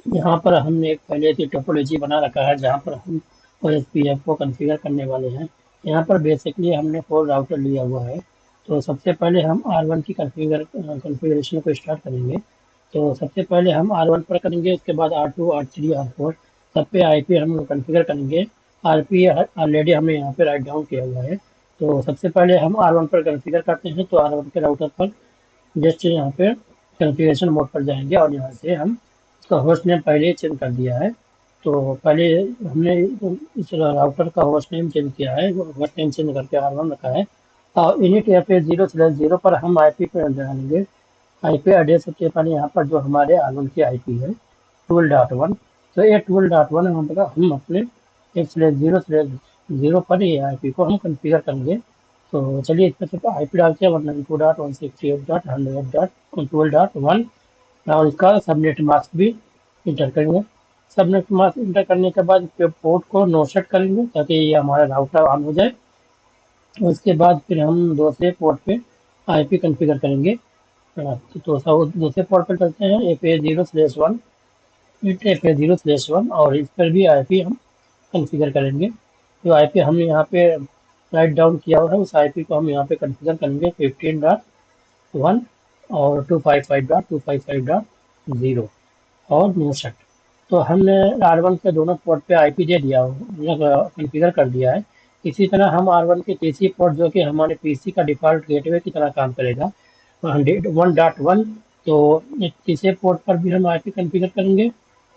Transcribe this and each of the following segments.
यहाँ पर हमने एक पहले से टोपोलॉजी बना रखा है जहाँ पर हम OSPF को कॉन्फ़िगर करने वाले हैं। यहाँ पर बेसिकली हमने 4 राउटर लिया हुआ है। तो सबसे पहले हम R1 की कॉन्फ़िगरेशन को स्टार्ट करेंगे। तो सबसे पहले हम R1 पर करेंगे, उसके बाद R2, R3, R4 सब पे IP हम कॉन्फ़िगर करेंगे। RP ऑलरेडी हमने यहाँ पे राइट डाउन किया हुआ है। तो सबसे पहले हम R1 पर कॉन्फ़िगर करते हैं। तो R1 के राउटर पर जस्ट यहाँ पे कॉन्फ़िगरेशन मोड पर जाएंगे और यहाँ से हम इसका होस्ट नेम पहले ही चेंज कर दिया है। तो पहले हमने इस राउटर का होस्ट नेम चेंज किया है, होस्ट नेम चेंज करके R1 रखा है। और इनिट या फिर 0/0 पर हम IP पे डालेंगे। IP एड्रेस सबसे पहले यहाँ पर जो हमारे R1 की IP है 12.1। तो ये 12.1 हम अपने 1/0/0 पर ये IP को हम कॉन्फ़िगर करेंगे। तो चलिए इसमें से IP डालते हैं 192.168.100.12.1 और इसका सबनेट मास्क भी इंटर करेंगे। सबनेट मास्क इंटर करने के बाद इसके पोर्ट को नो सेट करेंगे ताकि ये हमारा राउटर ऑन हो जाए। उसके बाद फिर हम दूसरे पोर्ट पे IP कॉन्फ़िगर करेंगे। तो सब दूसरे पोर्ट पर चलते हैं FA0/1 FA0/1 और इस पर भी IP हम कॉन्फ़िगर करेंगे। जो IP हमने यहाँ पे राइट डाउन किया हुआ है उस IP को हम यहाँ पे कॉन्फ़िगर करेंगे 15.1 और 255.255.0 और नो सेट। तो हमने R1 के दोनों पोर्ट पे IP दे दिया, कॉन्फ़िगर कर दिया है। इसी तरह हम R1 के तीसरी पोर्ट जो कि हमारे PC का डिफ़ॉल्ट गेटवे की तरह काम करेगा 101.1। तो एक तीसरे पोर्ट पर भी हम IP कॉन्फ़िगर करेंगे।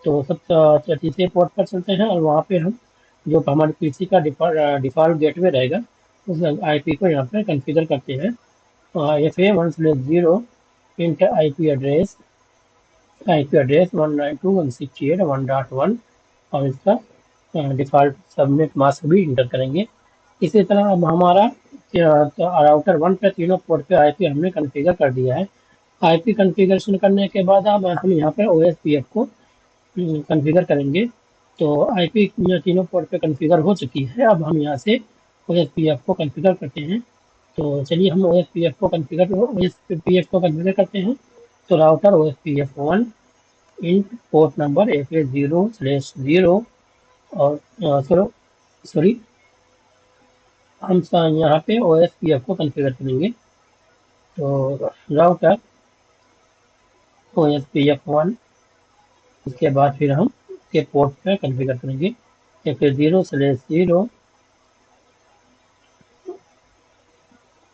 तो तीसरे पोर्ट पर चलते हैं और वहाँ पे हम जो हमारे PC का डिफ़ॉल्ट गेटवे रहेगा उस IP को यहाँ पे कॉन्फ़िगर करते हैं। FA1/0 इंट IP एड्रेस 192.168.1.1 और इसका डिफ़ॉल्ट सबनेट मास्क भी इंटर करेंगे। इसी तरह अब हमारा राउटर 1 पे तीनों पोर्ट पे IP हमने कॉन्फ़िगर कर दिया है। IP कॉन्फ़िगरेशन करने के बाद अब हम यहाँ पे OSPF को कॉन्फ़िगर करेंगे। तो IP तीनों पोर्ट पे कॉन्फ़िगर हो चुकी है। अब हम यहाँ से OSPF को कॉन्फ़िगर करते हैं। तो चलिए हम OSPF को कॉन्फ़िगर करते हैं। तो router OSPF1 int port number FA0/0 और सॉरी हम यहाँ पे OSPF को कॉन्फ़िगर करेंगे। तो राउटर OSPF1 उसके बाद फिर हम के पोर्ट पे कॉन्फ़िगर करेंगे FA0/0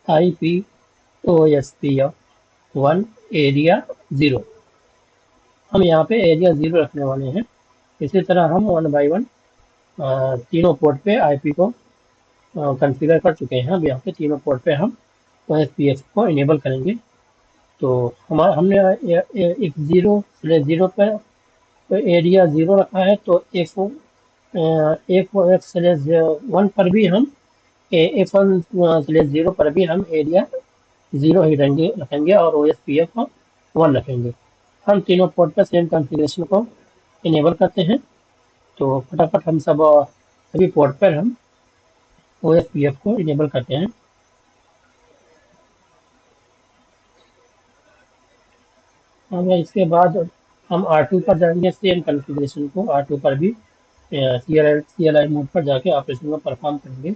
IP OSPF1 एरिया 0। हम यहाँ पे एरिया 0 रखने वाले हैं। इसी तरह हम 1 बाई 1 तीनों पोर्ट पे IP को कॉन्फ़िगर कर चुके हैं। अब यहाँ पे तीनों पोर्ट पे हम OSPF को इनेबल करेंगे। तो हमने एक 0/0 पर तो एरिया 0 रखा है। तो F1/1 पर भी हम F1/0 पर भी हम एरिया 0 ही रखेंगे और OSPF1 रखेंगे। हम तीनों पोर्ट पर सेम कॉन्फ़िगरेशन को इनेबल करते हैं। तो फटाफट हम सभी पोर्ट पर हम OSPF को इनेबल करते हैं। और इसके बाद हम R2 पर जाएंगे, सेम कॉन्फ़िगरेशन को R2 पर भी CLI मोड पर जाके ऑपरेशन को परफॉर्म करेंगे।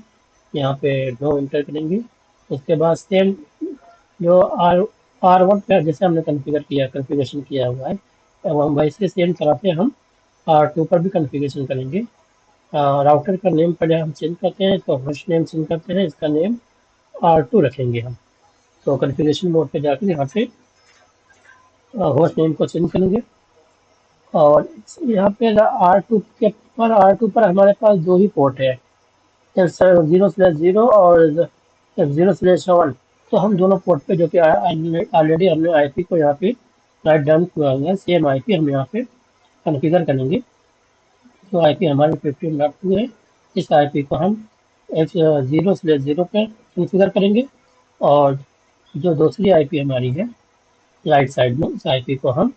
यहाँ पे नो इंटर करेंगे। उसके बाद सेम जो R1 पे जैसे हमने कॉन्फ़िगरेशन किया हुआ है अब हम वैसे सेम तरह से हम R2 पर भी कॉन्फ़िगरेशन करेंगे। राउटर का नेम पहले हम चेंज करते हैं, इसका होस्ट नेम चेंज करते हैं, इसका नेम R2 रखेंगे हम। तो कॉन्फ़िगरेशन मोड पे जाकर यहाँ से होस्ट नेम को चेंज करेंगे और यहाँ पे R2 पर हमारे पास दो ही पोर्ट है, F0/0 और F0/1। तो हम दोनों पोर्ट पे जो कि ऑलरेडी हमने IP को यहाँ पे राइट डाउन किया हुआ है, सेम IP हम यहाँ पे कॉन्फ़िगर करेंगे। तो IP हमारी 15.2 है। इस IP को हम F0/0 पे कॉन्फ़िगर करेंगे और जो दूसरी IP हमारी है राइट साइड में उस IP को हम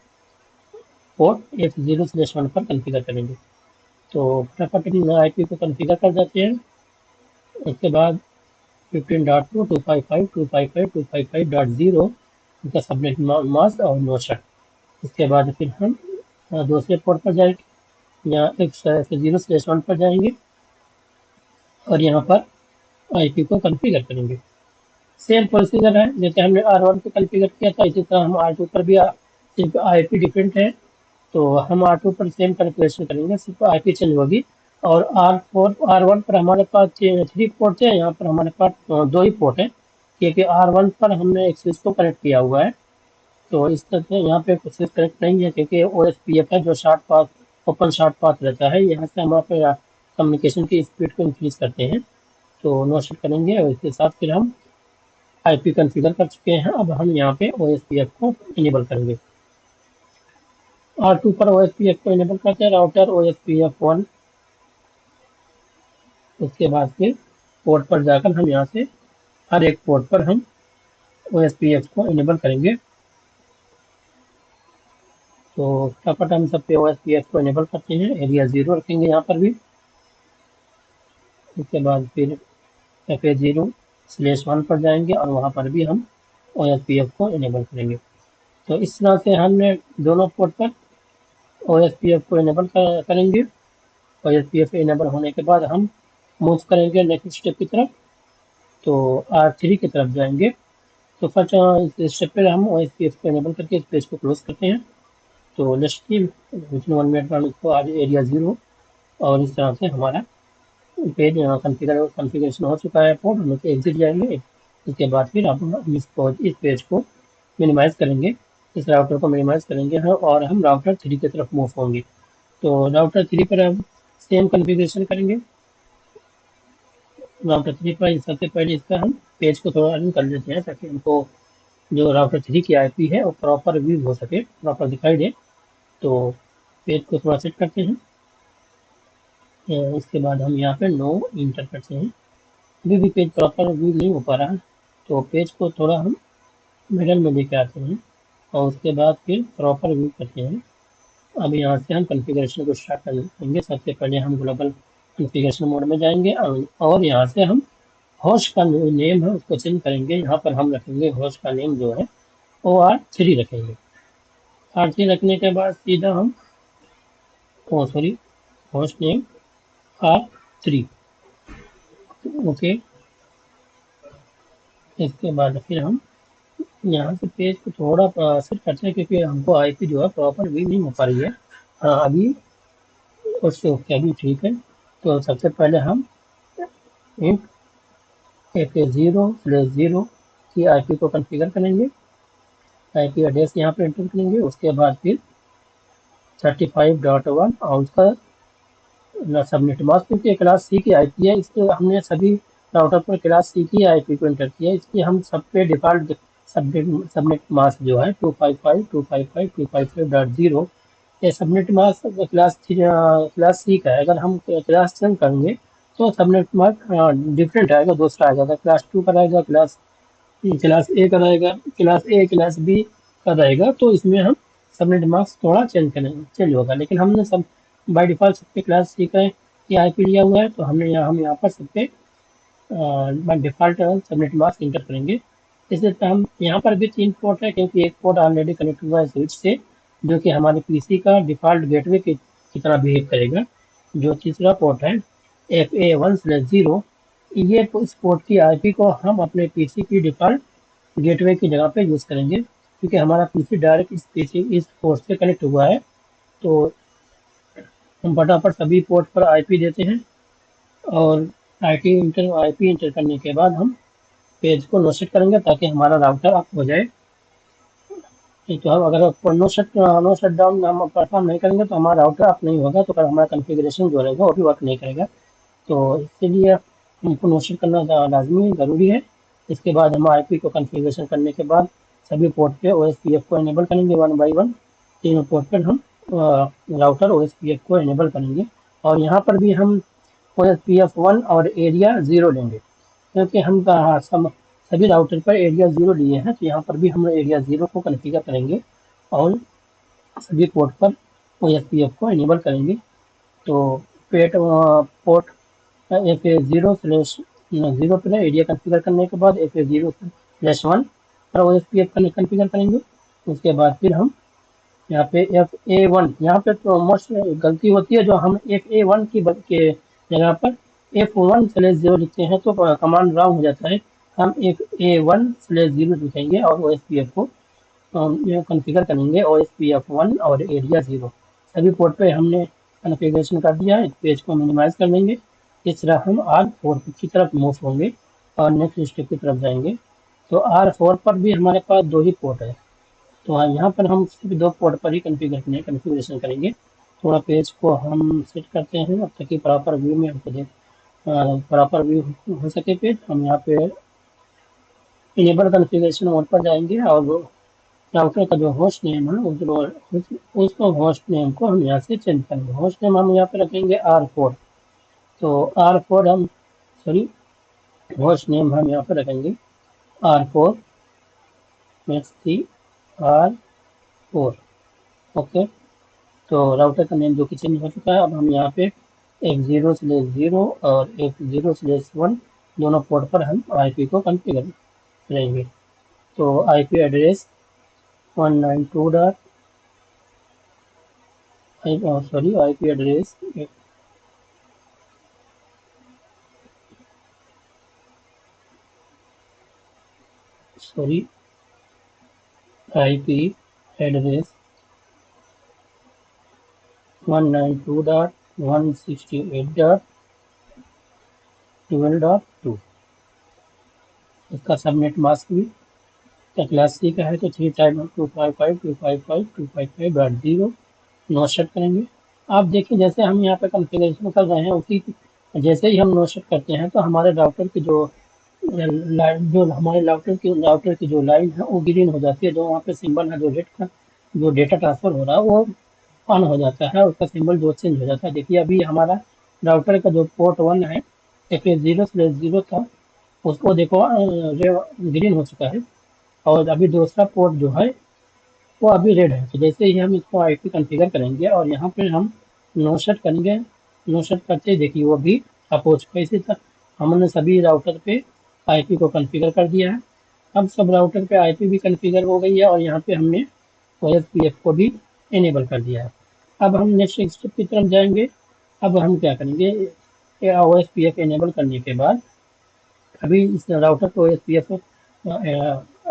पोर्ट F0/1 पर कॉन्फ़िगर करेंगे। तो फटाफट हम IP को कॉन्फ़िगर कर देते हैं। उसके बाद 15.2 255.255.0 इनका सबनेट मास्क और नोशन। इसके बाद फिर हम दूसरे पोर्ट पर जाएंगे, यहाँ F0/1 पर जाएंगे और यहाँ पर आईपी को कॉन्फ़िगर करेंगे। सेम प्रोसीजर है जैसे हमने R1 पे कॉन्फ़िगर किया था, इसी तरह हम R2 पर भी सिर्फ आईपी डिफरेंट है तो हम R2 पर सेम कॉन्फ़िगरेशन करेंगे, सिर्फ आईपी चेंज होगी। और R1 पर हमारे पास 3 पोर्ट है, यहाँ पर हमारे पास 2 ही पोर्ट है क्योंकि R1 पर हमने एक स्विच को कनेक्ट किया हुआ है। तो इस तरह से यहाँ पे स्विच कनेक्ट नहीं है क्योंकि OSPF है जो short path open short path रहता है, यहाँ से हम पे कम्युनिकेशन की स्पीड को इंक्रीज करते हैं। तो नो शिफ्ट करेंगे और इसके साथ फिर हम आईपी कॉन्फ़िगर कर चुके हैं। अब हम यहाँ पे OSPF को इनेबल करेंगे। R2 पर OSPF को इनेबल करते हैं, राउटर OSPF1। उसके बाद फिर पोर्ट पर जाकर हम यहाँ से हर एक पोर्ट पर हम OSPF को इनेबल करेंगे। तो फटाफट हम सब पे OSPF को इनेबल करते हैं, एरिया 0 रखेंगे यहाँ पर भी। उसके बाद फिर FA0/1 पर जाएंगे और वहाँ पर भी हम OSPF को इनेबल करेंगे। तो इस तरह से हमने दोनों पोर्ट पर OSPF को इनेबल करेंगे। OSPF इनेबल होने के बाद हम मूव करेंगे नेक्स्ट स्टेप की तरफ, तो R3 की तरफ जाएंगे। तो फर्स्ट इस स्टेप पे हम OSPF को इनेबल करके इस पेज को क्लोज करते हैं। तो लेट्स सी विथिन 1 मिनट में इसको आज एरिया 0 और इस तरह से हमारा पेज कॉन्फ़िगरेशन हो चुका है। पोर्ट हम एग्जिट जाएंगे, इसके बाद फिर हम इस पेज को मिनिमाइज़ करेंगे, इस राउटर को मिनिमाइज़ करेंगे और हम राउटर 3 की तरफ मूव होंगे। तो राउटर 3 पर हम सेम कॉन्फ़िगरेशन करेंगे। राउटर 3 पर सबसे पहले इसका हम पेज को थोड़ा रन कर लेते हैं ताकि हमको जो राउटर 3 की आईपी है वो प्रॉपर व्यू हो सके, प्रॉपर दिखाई दे। तो पेज को थोड़ा सेट करते हैं। इसके बाद हम यहाँ पे नो इंटर करते हैं। अभी भी पेज प्रॉपर व्यू नहीं हो पा रहा है, तो पेज को थोड़ा हम मिडल में लेके आते हैं और उसके बाद फिर प्रॉपर व्यू करते हैं। अब यहाँ से हम कॉन्फ़िगरेशन को स्टार्ट करेंगे। सबसे पहले हम ग्लोबल कॉन्फ़िगरेशन मोड में जाएंगे और यहाँ से हम होस्ट का नेम है उसको चेंज करेंगे। यहाँ पर हम रखेंगे होस्ट का नेम जो है OR3 रखेंगे। R3 रखने के बाद सीधा हम होस्ट नेम R3, ओके। इसके बाद फिर हम यहाँ से पेज को थोड़ा सेट करते हैं क्योंकि हमको आईपी जो है प्रॉपर व्यू नहीं हो पा रही है। हाँ अभी उससे ओके, अभी ठीक है। तो सबसे पहले हम FA0/0 की आईपी को कॉन्फ़िगर करेंगे, आईपी एड्रेस यहाँ पे एंटर करेंगे। उसके बाद फिर 35.1 और उसका सबनेट मास्क, क्योंकि क्लास सी की आईपी है इसलिए हमने सभी राउटर पर क्लास सी की आईपी को एंटर किया, इसलिए हम सब पे डिफ़ॉल्ट सबनेट मास्क जो है 255.255.255.0 ये सबनेट मास्क क्लास सी का है। अगर हम क्लास चेंज करेंगे तो सबनेट मास्क डिफरेंट आएगा, दूसरा आ जाएगा, क्लास 2 का रहेगा, क्लास ए का रहेगा, क्लास ए क्लास बी का रहेगा। तो इसमें हम सबनेट मास्क थोड़ा चेंज होगा, लेकिन हमने सब बाय डिफ़ॉल्ट सबके क्लास सी का आईपी लिया हुआ है, तो हम यहाँ पर सबके by default subnet mask inter करेंगे। इसी तरह हम यहाँ पर भी 3 पोर्ट है क्योंकि एक पोर्ट ऑलरेडी कनेक्ट हुआ है स्विच से जो कि हमारे पीसी का डिफ़ॉल्ट गेटवे की तरह बिहेव करेगा। जो तीसरा पोर्ट है FA1/0, ये इस पोर्ट की आईपी को हम अपने पीसी की डिफ़ॉल्ट गेटवे की जगह पे यूज़ करेंगे क्योंकि हमारा पीसी डायरेक्ट इस पोर्ट से कनेक्ट हुआ है। तो हम फटाफट सभी पोर्ट पर आईपी देते हैं और आईपी इंटर करने के बाद हम पेज को नो सेट करेंगे ताकि हमारा राउटर अप हो जाए। तो हम अगर नो शट डाउन हम परफॉर्म नहीं करेंगे तो हमारा राउटर अप नहीं होगा, तो फिर हमारा कॉन्फ़िगरेशन जो रहेगा वो भी वर्क नहीं करेगा। तो इसके लिए हमको नो सेट करना लाजमी ज़रूरी है। इसके बाद हम आईपी को कॉन्फ़िगरेशन करने के बाद सभी पोर्ट पे OSPF को इनेबल करेंगे 1 बाय 1। तीनों पोर्ट पर हम राउटर OSPF को इनेबल करेंगे और यहाँ पर भी हम OSPF1 और एरिया 0 लेंगे क्योंकि हम सभी राउटर पर एरिया 0 लिए हैं, तो यहाँ पर भी हम एरिया 0 को कॉन्फ़िगर करेंगे और सभी पोर्ट पर OSPF को इनेबल करेंगे। तो पोर्ट FA0/0 पर एरिया कॉन्फ़िगर करने के बाद FA0/1 पर OSPF कॉन्फ़िगर करेंगे। उसके बाद फिर हम यहाँ पे F A1, यहाँ पे तो मोस्ट गलती होती है, जो हम FA1 के जगह पर F1/0 लिखते हैं तो कमांड रॉन्ग हो जाता है। हम FA1/0 लिखेंगे और OSPF को कॉन्फ़िगर करेंगे, OSPF1 और एरिया 0 सभी पोर्ट पे हमने कॉन्फ़िगरेशन कर दिया है। पेज को मिनिमाइज कर लेंगे। इस तरह हम R4 की तरफ मूव होंगे और नेक्स्ट स्टेप की तरफ जाएंगे। तो R4 पर भी हमारे पास दो ही पोर्ट है, तो हाँ, यहाँ पर हम सिर्फ दो पोर्ट पर ही कॉन्फ़िगरेशन करेंगे। थोड़ा पेज को हम सेट करते हैं अब ताकि प्रॉपर व्यू में हमको प्रॉपर व्यू हो सके पेज। हम यहाँ पे इनेबल कॉन्फ़िगरेशन मोड पर जाएंगे और राउटर का जो होस्ट नेम है उसको होस्ट नेम को हम यहाँ से चेंज करेंगे। होस्ट नेम हम यहाँ पे रखेंगे R4। तो R4 हम सॉरी होस्ट नेम हम यहाँ पे रखेंगे R4 R4। ओके, तो राउटर का नेम जो कि चेंज हो चुका है। अब हम यहाँ पे F0/0 और F0/1 दोनों पोर्ट पर हम IP को कॉन्फ़िगर करेंगे। तो IP address 192 dot sorry IP address sorry IP address 192.168.12.2। इसका सबनेट मास्क भी का क्लास C का है, तो 3 टाइप 255.255.255.0 नो सेट करेंगे। आप देखिए जैसे हम यहाँ पे कॉन्फ़िगरेशन कर रहे हैं, उसी जैसे ही हम नो सेट करते हैं तो हमारे राउटर की जो लाइन, जो हमारे राउटर की जो लाइन है वो ग्रीन हो जाती है। जो वहाँ पे सिंबल है, जो रेड का जो डेटा ट्रांसफर हो रहा है वो ऑन हो जाता है, उसका सिंबल जो चेंज हो जाता है। देखिए अभी हमारा राउटर का जो पोर्ट 1 है, F0/0 था, उसको देखो ग्रीन हो चुका है। और अभी दूसरा पोर्ट जो है वो अभी रेड है। तो जैसे ही हम इसको IP कॉन्फ़िगर करेंगे और यहाँ पे हम नो सेट करेंगे, नो सेट करते ही देखिए वो भी अप हो चुका है। इसी तरह हमने सभी राउटर पे IP को कॉन्फ़िगर कर दिया है। अब सब राउटर पे IP भी कॉन्फ़िगर हो गई है और यहाँ पे हमने OSPF को भी इनेबल कर दिया है। अब हम नेक्स्ट स्टेप की तरफ जाएंगे। अब हम क्या करेंगे, OSPF इनेबल करने के बाद अभी इस राउटर को OSPF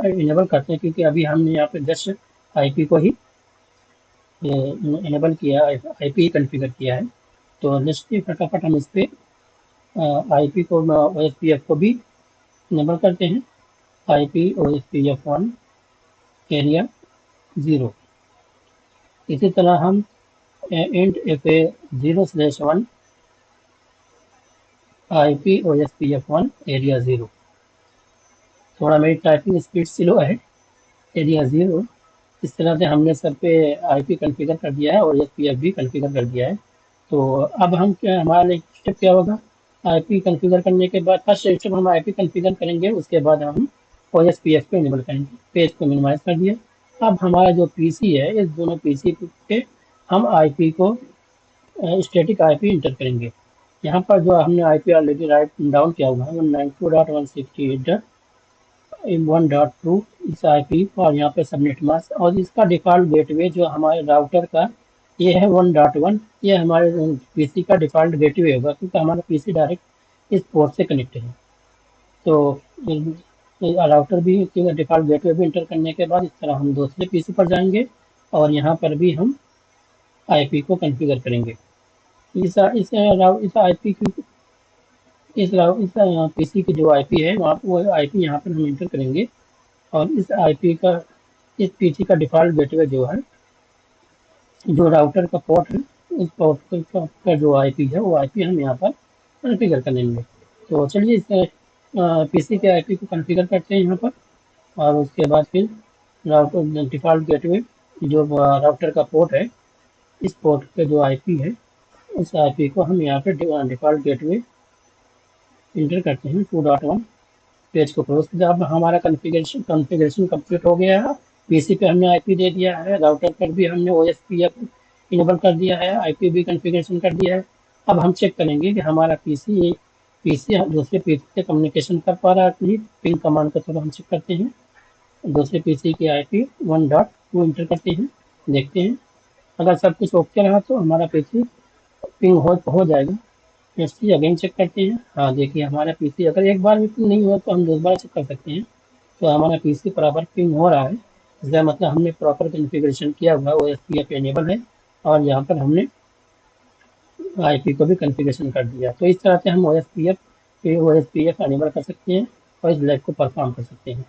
इनेबल करते हैं, क्योंकि अभी हमने यहाँ पे जस्ट IP को ही इनेबल किया, IP कॉन्फ़िगर किया है। तो नेक्स्ट फटाफट हम इस पे IP को OSPF को भी इनेबल करते हैं। IP OSPF1 area 0। इसी तरह हम int FA0/1 IP OSPF1 area 0। थोड़ा मेरी टाइपिंग स्पीड स्लो है। एरिया 0, इस तरह से हमने सब पे IP कॉन्फ़िगर कर दिया है और OSPF भी कॉन्फ़िगर कर दिया है। तो अब हम क्या, हमारा नेक्स्ट स्टेप क्या होगा, IP कॉन्फ़िगर करने के बाद फर्स्ट स्टेप हम IP कॉन्फ़िगर करेंगे, उसके बाद हम OSPF को इनेबल करेंगे। पेज को मिनिमाइज कर दिया। अब हमारा जो PC है, इस दोनों PC पे हम IP को स्टैटिक IP इंटर करेंगे। यहाँ पर जो हमने IP ऑलरेडी राइट डाउन किया हुआ है 192.168.1.2 इस IP और यहाँ पे सबनेट मास्क और इसका डिफ़ॉल्ट गेटवे जो हमारे राउटर का ये है 1.1। ये हमारे PC का डिफ़ॉल्ट गेटवे होगा, क्योंकि हमारा PC डायरेक्ट इस पोर्ट से कनेक्ट है। तो राउटर भी डिफ़ॉल्ट गेटवे भी इंटर करने के बाद इस तरह हम दूसरे PC पर जाएंगे और यहाँ पर भी हम IP को कॉन्फ़िगर करेंगे। इस IP की इस PC की जो IP है वहाँ वो IP यहाँ पर हम इंटर करेंगे और इस PC का डिफ़ॉल्ट गेटवे जो है, जो राउटर का पोर्ट है, उस पोर्ट का जो IP है वो IP हम यहाँ पर कॉन्फ़िगर कर लेंगे। तो चलिए इस PC के IP को कॉन्फ़िगर करते हैं यहाँ पर और उसके बाद फिर राउटर डिफ़ॉल्ट गेटवे जो राउटर का पोर्ट है, इस पोर्ट पे जो IP है उस IP को हम यहाँ पे डिफ़ॉल्ट गेटवे इंटर करते हैं 2.1। पेज को क्लोज किया। अब हमारा कॉन्फ़िगरेशन कंप्लीट हो गया है। PC पे हमने IP दे दिया है, राउटर पर भी हमने OSPF इनेबल कर दिया है, IP भी कॉन्फ़िगरेशन कर दिया है। अब हम चेक करेंगे कि हमारा PC दूसरे PC से कम्युनिकेशन कर पा रहा है कि नहीं। पिंग कमांड के थ्रू हम चेक करते हैं। दूसरे PC की IP 1.2 इंटर करते हैं देखते हैं। अगर सब कुछ ओके रहा तो हमारा पीसी पिंग हो जाएगा। नेक्स्ट चीज़ अगेन चेक करते हैं। हाँ, देखिए हमारा पीसी अगर एक बार भी पिंग नहीं हुआ तो हम दोबारा चेक कर सकते हैं। तो हमारा पीसी बराबर पिंग हो रहा है, इसका मतलब हमने प्रॉपर कॉन्फ़िगरेशन किया हुआ है, ओएसपीएफ इनेबल है और यहाँ पर हमने आईपी को भी कॉन्फ़िगरेशन कर दिया। तो इस तरह से हम ओएसपीएफ इनेबल कर सकते हैं और इस लैब को परफॉर्म कर सकते हैं।